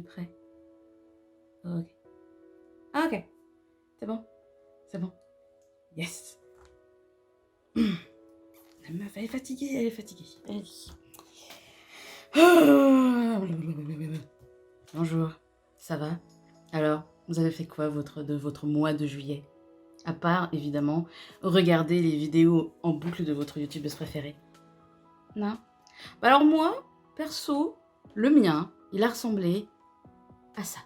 Prêt. Ok. Ah, ok. C'est bon. C'est bon. Yes. La meuf, elle est fatiguée, elle est fatiguée. Allez. Bonjour. Ça va? Alors, vous avez fait quoi de votre mois de juillet? À part, évidemment, regarder les vidéos en boucle de votre youtubeuse préférée. Non? Bah alors moi, perso, le mien, il a ressemblé à ça.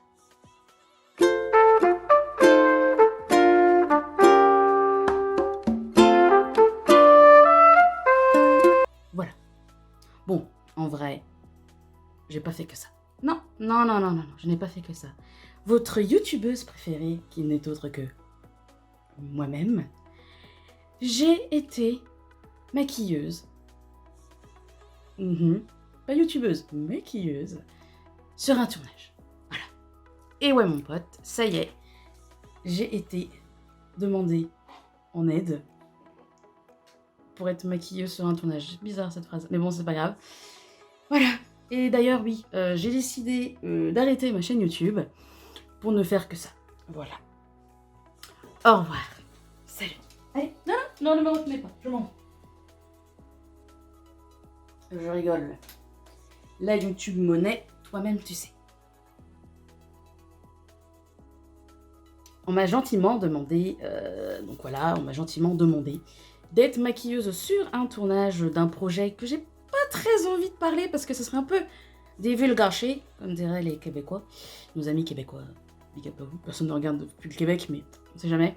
Voilà. Bon, en vrai, j'ai pas fait que ça. Non, je n'ai pas fait que ça. Votre youtubeuse préférée, qui n'est autre que moi-même, j'ai été maquilleuse. Pas youtubeuse, maquilleuse, sur un tournage. Voilà. Et ouais, mon pote, ça y est, j'ai été demandée en aide pour être maquilleuse sur un tournage. Bizarre cette phrase, mais bon, c'est pas grave. Voilà. Et d'ailleurs, oui, j'ai décidé d'arrêter ma chaîne YouTube pour ne faire que ça. Voilà. Au revoir. Salut. Allez, non, ne me retenez pas, je m'en vais. Je rigole. La YouTube monnaie, toi-même tu sais. On m'a gentiment demandé, d'être maquilleuse sur un tournage d'un projet que j'ai pas très envie de parler parce que ce serait un peu divulgaché, comme diraient les Québécois, nos amis québécois. Big up à vous. Personne ne regarde depuis le Québec, mais on sait jamais.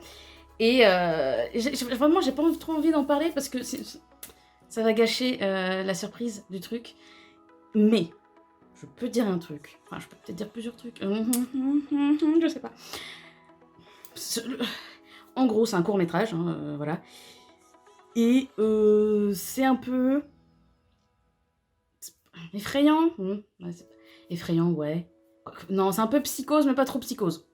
Et vraiment, j'ai pas trop envie d'en parler parce que ça va gâcher la surprise du truc. Mais je peux dire un truc. Enfin, je peux peut-être dire plusieurs trucs. Je sais pas. En gros, c'est un court-métrage, hein, voilà. Et c'est un peu effrayant. Ouais, effrayant, ouais. Non, c'est un peu psychose, mais pas trop psychose.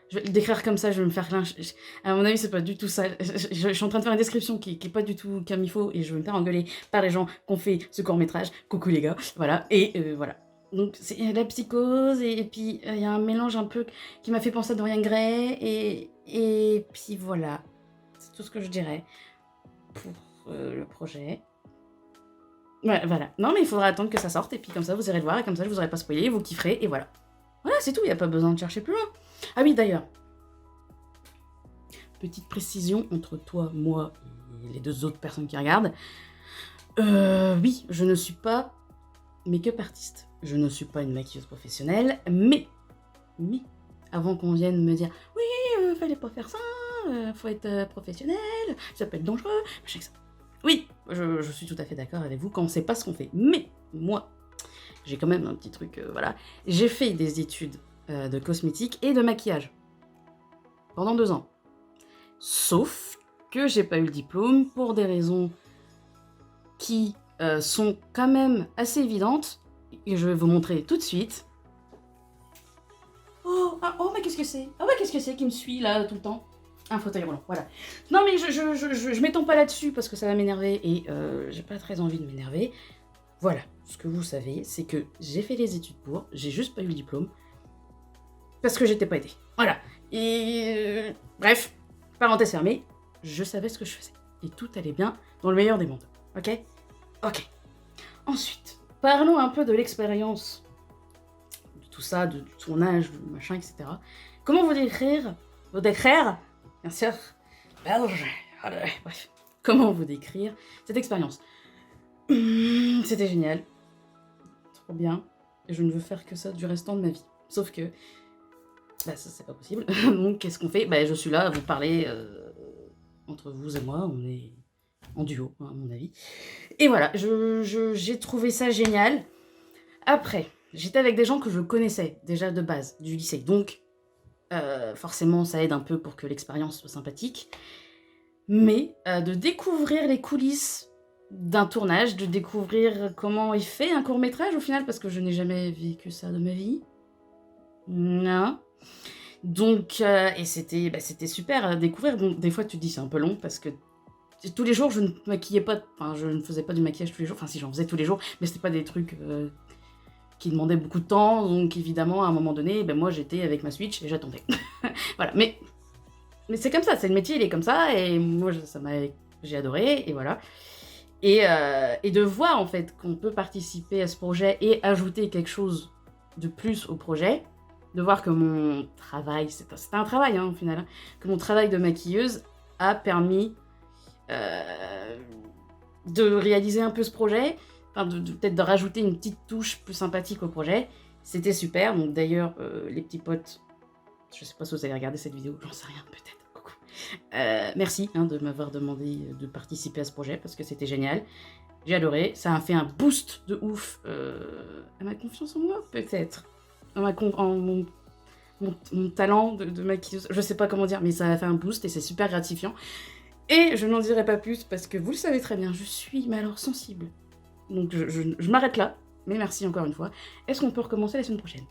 Je vais le décrire comme ça, je vais me faire lyncher. À mon avis, c'est pas du tout ça. Je suis en train de faire une description qui est pas du tout comme il faut, et je vais me faire engueuler par les gens qui ont fait ce court-métrage. Coucou les gars, voilà. Et voilà. Donc c'est la psychose, et puis il y a un mélange un peu qui m'a fait penser à Dorian Gray, et puis voilà. C'est tout ce que je dirais pour le projet. Ouais, voilà. Non, mais il faudra attendre que ça sorte, et puis comme ça vous irez le voir, et comme ça je vous aurai pas spoilé, vous kifferez, et voilà. Voilà, c'est tout, il n'y a pas besoin de chercher plus loin. Ah oui, d'ailleurs, petite précision entre toi, moi et les deux autres personnes qui regardent. Oui, je ne suis pas make-up artiste. Je ne suis pas une maquilleuse professionnelle, mais, avant qu'on vienne me dire « Oui, fallait pas faire ça, faut être professionnel, ça peut être dangereux, machin que ça. » Oui, je suis tout à fait d'accord avec vous quand on sait pas ce qu'on fait. Mais, moi, j'ai quand même un petit truc, voilà. J'ai fait des études de cosmétique et de maquillage pendant 2 ans. Sauf que j'ai pas eu le diplôme pour des raisons qui sont quand même assez évidentes, et je vais vous montrer tout de suite. Oh, mais qu'est-ce que c'est? Ah ouais, qu'est-ce que c'est qui me suit là tout le temps? Un fauteuil roulant, voilà. Non mais je m'étends pas là-dessus parce que ça va m'énerver, et j'ai pas très envie de m'énerver. Voilà, ce que vous savez, c'est que j'ai fait les études pour, j'ai juste pas eu le diplôme, parce que j'étais pas aidée. Voilà. Et bref, parenthèse fermée, je savais ce que je faisais. Et tout allait bien dans le meilleur des mondes. Ok? Ok. Ensuite, parlons un peu de l'expérience, de tout ça, du tournage, du machin, etc. Comment vous décrire, bien sûr, belge, bref, comment vous décrire cette expérience? C'était génial, trop bien, et je ne veux faire que ça du restant de ma vie. Sauf que, bah ça c'est pas possible, donc qu'est-ce qu'on fait? Bah je suis là à vous parler entre vous et moi, on est en duo, à mon avis. Et voilà, j'ai trouvé ça génial. Après, j'étais avec des gens que je connaissais déjà de base, du lycée, donc forcément ça aide un peu pour que l'expérience soit sympathique. Mais de découvrir les coulisses d'un tournage, de découvrir comment est fait un court-métrage au final, parce que je n'ai jamais vécu ça de ma vie. Non. Donc, et c'était super à découvrir. Bon, des fois tu te dis c'est un peu long parce que tous les jours je ne faisais pas du maquillage tous les jours. Enfin si, j'en faisais tous les jours, mais c'était pas des trucs qui demandait beaucoup de temps, donc évidemment, à un moment donné, ben moi, j'étais avec ma Switch et j'attendais. Voilà, mais c'est comme ça, c'est le métier, il est comme ça, et moi, j'ai adoré, et voilà. Et de voir, en fait, qu'on peut participer à ce projet et ajouter quelque chose de plus au projet, de voir que mon travail, c'était un travail, hein, au final, hein, que mon travail de maquilleuse a permis de réaliser un peu ce projet, enfin, peut-être de rajouter une petite touche plus sympathique au projet. C'était super, donc d'ailleurs, les petits potes, je sais pas si vous allez regarder cette vidéo, j'en sais rien, peut-être. Coucou. Merci hein, de m'avoir demandé de participer à ce projet parce que c'était génial. J'ai adoré. Ça a fait un boost de ouf à ma confiance en moi, peut-être. En mon talent de maquilleuse. Je sais pas comment dire, mais ça a fait un boost et c'est super gratifiant. Et je n'en dirai pas plus parce que vous le savez très bien, je suis mais alors sensible. Donc je m'arrête là. Mais merci encore une fois. Est-ce qu'on peut recommencer la semaine prochaine?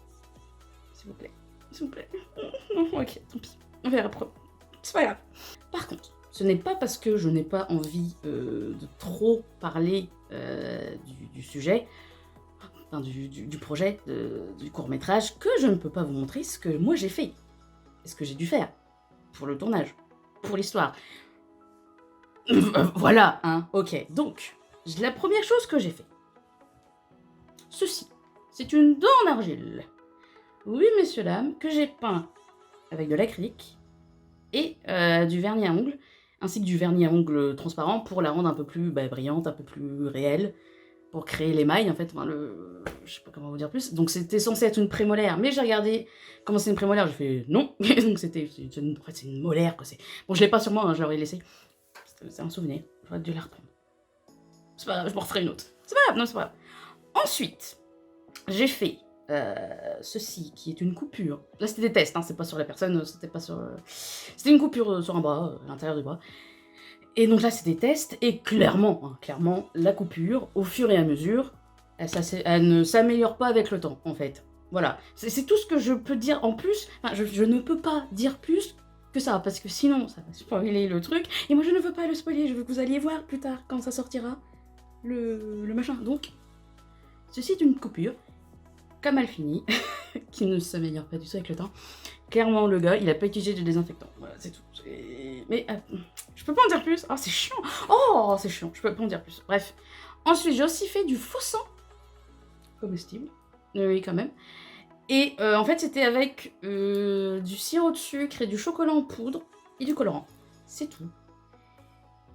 S'il vous plaît. S'il vous plaît. Ok, tant pis. On verra après. C'est pas grave. Par contre, ce n'est pas parce que je n'ai pas envie de trop parler du sujet, enfin du projet, du court-métrage, que je ne peux pas vous montrer ce que moi j'ai fait. Et ce que j'ai dû faire. Pour le tournage. Pour l'histoire. Voilà, hein. Ok, donc, la première chose que j'ai fait. Ceci. C'est une dent en argile. Oui, messieurs, dames, que j'ai peint avec de l'acrylique et du vernis à ongles, ainsi que du vernis à ongles transparent pour la rendre un peu plus brillante, un peu plus réelle, pour créer l'émail, en fait, enfin, je sais pas comment vous dire plus. Donc c'était censé être une prémolaire, mais j'ai regardé comment c'est une prémolaire, j'ai fait non, donc c'est une molaire, quoi. Bon, je l'ai pas sur moi, hein, je l'aurais laissé. C'est un souvenir, j'aurais dû la reprendre. C'est pas grave, je m'en referai une autre. C'est pas grave, non, c'est pas grave. Ensuite, j'ai fait ceci, qui est une coupure. Là, c'était des tests, hein, c'est pas sur la personne, c'était pas sur... C'était une coupure sur un bras, à l'intérieur du bras. Et donc là, c'est des tests, et clairement, hein, clairement, la coupure, au fur et à mesure, elle ne s'améliore pas avec le temps, en fait. Voilà, c'est tout ce que je peux dire en plus. Enfin, je ne peux pas dire plus que ça, parce que sinon, ça va spoiler le truc. Et moi, je ne veux pas le spoiler, je veux que vous alliez voir plus tard, quand ça sortira, le machin. Donc, ceci est une coupure, comme elle finit, qui ne s'améliore pas du tout avec le temps. Clairement, le gars, il a pas utilisé de désinfectant. Voilà, c'est tout. Mais je peux pas en dire plus. Oh, c'est chiant. Oh, c'est chiant. Je peux pas en dire plus. Bref. Ensuite, j'ai aussi fait du faux sang comestible. Oui, quand même. Et en fait, c'était avec du sirop de sucre et du chocolat en poudre et du colorant. C'est tout.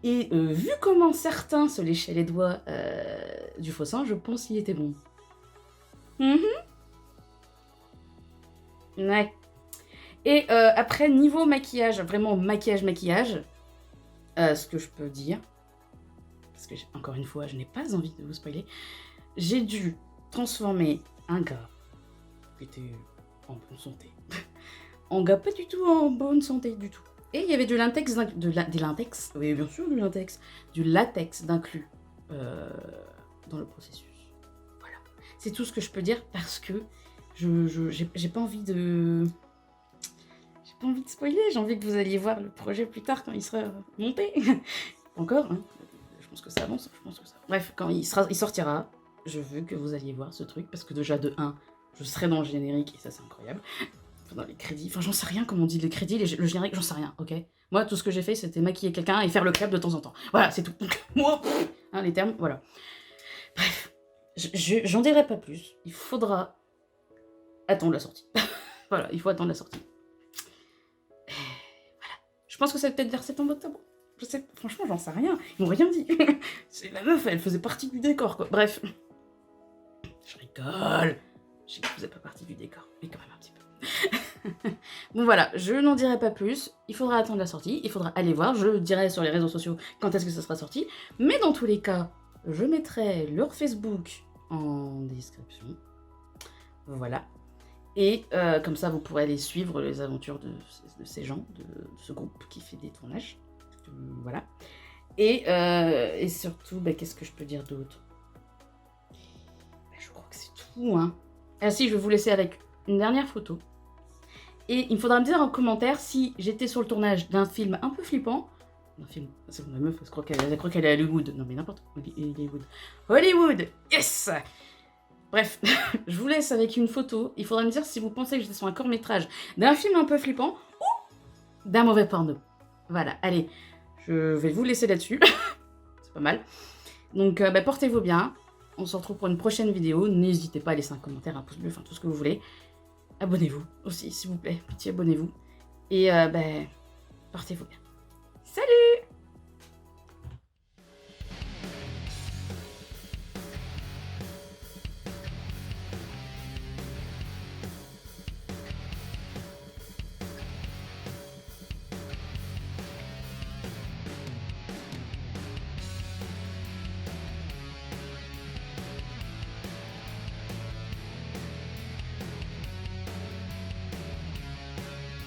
Et vu comment certains se léchaient les doigts du faux sang, je pense qu'il était bon. Ouais. Et après, niveau maquillage, vraiment maquillage, ce que je peux dire, parce que encore une fois, je n'ai pas envie de vous spoiler, j'ai dû transformer un gars qui était en bonne santé, en gars pas du tout en bonne santé du tout. Et il y avait du latex, oui bien sûr du latex d'inclus dans le processus. Voilà, c'est tout ce que je peux dire parce que j'ai pas envie de... J'ai pas envie de spoiler, j'ai envie que vous alliez voir le projet plus tard quand il sera monté. Encore, hein. Je pense que ça avance, Bref, quand il sortira, je veux que vous alliez voir ce truc, parce que déjà, de 1, je serai dans le générique, et ça, c'est incroyable. Enfin, dans les crédits, enfin, j'en sais rien comment on dit les crédits, le générique, j'en sais rien, ok? Moi, tout ce que j'ai fait, c'était maquiller quelqu'un et faire le clap de temps en temps. Voilà, c'est tout. Donc, moi, hein, les termes, voilà. Bref, j'en dirai pas plus. Il faudra attendre la sortie. Voilà, il faut attendre la sortie. Je pense que c'est peut-être vers septembre-octobre. Je sais, franchement, j'en sais rien. Ils m'ont rien dit. C'est la meuf, elle faisait partie du décor, quoi. Bref. Je rigole. Je sais que vous n'êtes pas partie du décor, mais quand même un petit peu. Bon, voilà, je n'en dirai pas plus. Il faudra attendre la sortie. Il faudra aller voir. Je dirai sur les réseaux sociaux quand est-ce que ça sera sorti. Mais dans tous les cas, je mettrai leur Facebook en description. Voilà. Et comme ça, vous pourrez aller suivre les aventures de ces gens, de ce groupe qui fait des tournages. Voilà. Et surtout, qu'est-ce que je peux dire d'autre? Je crois que c'est tout, hein. Ah si, je vais vous laisser avec une dernière photo. Et il me faudra me dire en commentaire si j'étais sur le tournage d'un film un peu flippant. Un film, c'est bon, la meuf, elle croit qu'elle est à Hollywood. Non mais n'importe quoi, Hollywood. Hollywood, yes! Bref, je vous laisse avec une photo. Il faudra me dire si vous pensez que j'étais sur un court-métrage d'un film un peu flippant ou d'un mauvais porno. Voilà, allez, je vais vous laisser là-dessus. C'est pas mal. Donc, portez-vous bien. On se retrouve pour une prochaine vidéo. N'hésitez pas à laisser un commentaire, un pouce bleu, enfin tout ce que vous voulez. Abonnez-vous aussi, s'il vous plaît. Pitié, abonnez-vous. Et portez-vous bien. Salut!